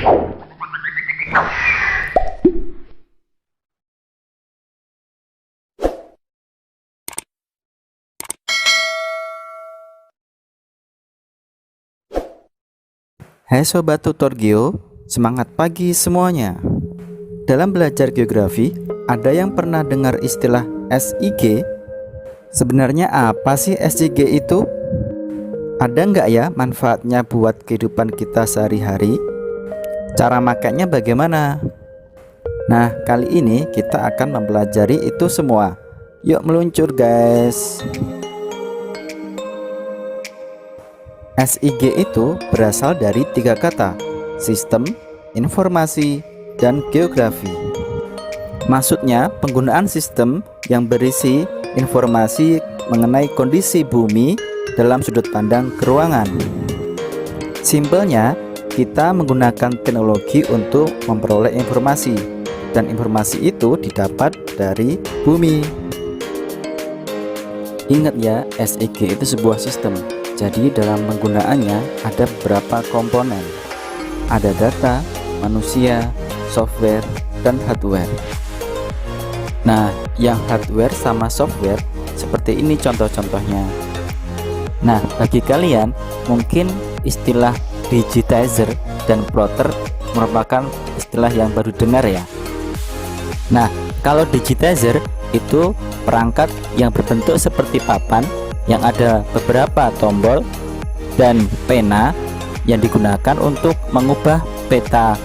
Hai Sobat Tutor Geo, semangat pagi semuanya. Dalam belajar geografi, ada yang pernah dengar istilah SIG? Sebenarnya apa sih SIG itu? Ada nggak ya manfaatnya buat kehidupan kita sehari-hari? Cara makainya bagaimana? Nah, kali ini kita akan mempelajari itu semua. Yuk meluncur guys. SIG itu berasal dari 3 kata: sistem, informasi, dan geografi. Maksudnya, penggunaan sistem yang berisi informasi mengenai kondisi bumi dalam sudut pandang keruangan. Simpelnya, kita menggunakan teknologi untuk memperoleh informasi, dan informasi itu didapat dari bumi. Ingat ya, SIG itu sebuah sistem. Jadi dalam penggunaannya ada beberapa komponen. Ada data, manusia, software, dan hardware. Nah, yang hardware sama software seperti ini contoh-contohnya. Nah, bagi kalian mungkin istilah digitizer dan plotter merupakan istilah yang baru dengar ya. Nah, kalau digitizer itu perangkat yang berbentuk seperti papan yang ada beberapa tombol dan pena yang digunakan untuk mengubah peta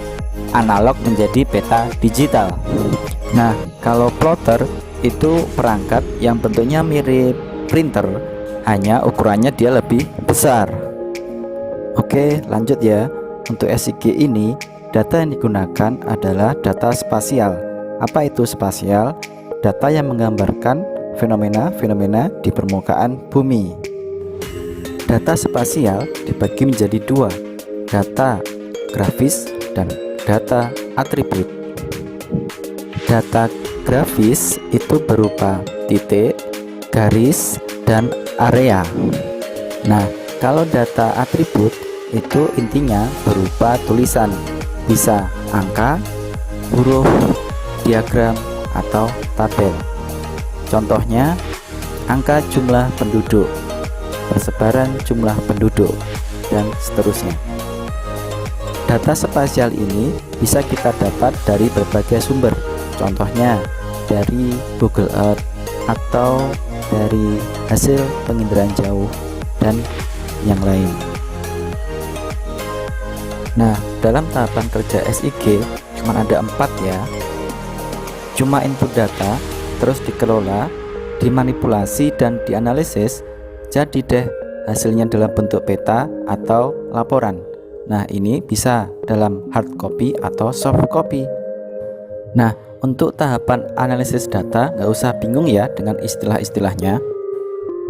analog menjadi peta digital. Nah, kalau plotter itu perangkat yang bentuknya mirip printer, hanya ukurannya dia lebih besar. Oke, lanjut ya. Untuk SIG ini, data yang digunakan adalah data spasial. Apa itu spasial? Data yang menggambarkan fenomena-fenomena di permukaan bumi. Data spasial dibagi menjadi 2, data grafis dan data atribut. Data grafis itu berupa titik, garis, dan area. Nah, kalau data atribut itu intinya berupa tulisan, bisa angka, huruf, diagram, atau tabel. Contohnya, angka jumlah penduduk, persebaran jumlah penduduk, dan seterusnya. Data spasial ini bisa kita dapat dari berbagai sumber. Contohnya, dari Google Earth atau dari hasil penginderaan jauh dan yang lain. Nah, dalam tahapan kerja SIG cuma ada 4 ya. Cuma input data, terus dikelola, dimanipulasi, dan dianalisis, jadi deh hasilnya dalam bentuk peta atau laporan. Nah, ini bisa dalam hard copy atau soft copy. Nah, untuk tahapan analisis data nggak usah bingung ya dengan istilah-istilahnya.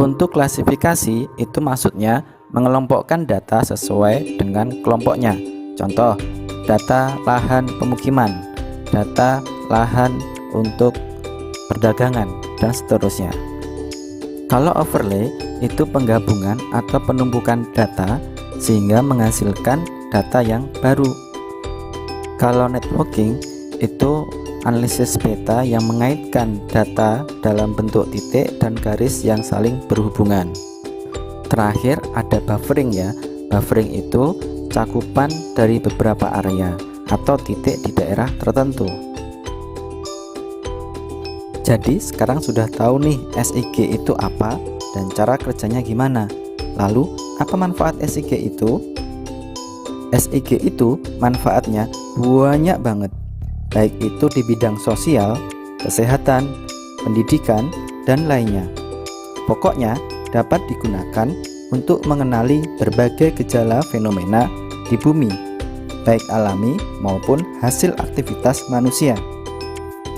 Untuk klasifikasi itu maksudnya mengelompokkan data sesuai dengan kelompoknya. Contoh, data lahan pemukiman, data lahan untuk perdagangan, dan seterusnya. Kalau overlay itu penggabungan atau penumpukan data sehingga menghasilkan data yang baru. Kalau networking itu analisis peta yang mengaitkan data dalam bentuk titik dan garis yang saling berhubungan. Terakhir ada buffering ya. Buffering itu cakupan dari beberapa area atau titik di daerah tertentu. Jadi sekarang sudah tahu nih SIG itu apa dan cara kerjanya gimana. Lalu apa manfaat SIG itu? SIG itu manfaatnya banyak banget, baik itu di bidang sosial, kesehatan, pendidikan, dan lainnya. Pokoknya dapat digunakan untuk mengenali berbagai gejala fenomena di bumi, baik alami maupun hasil aktivitas manusia.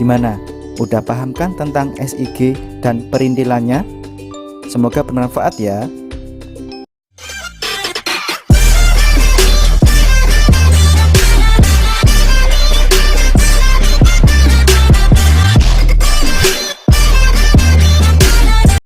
Gimana? Udah paham kan tentang SIG dan perintilannya? Semoga bermanfaat ya.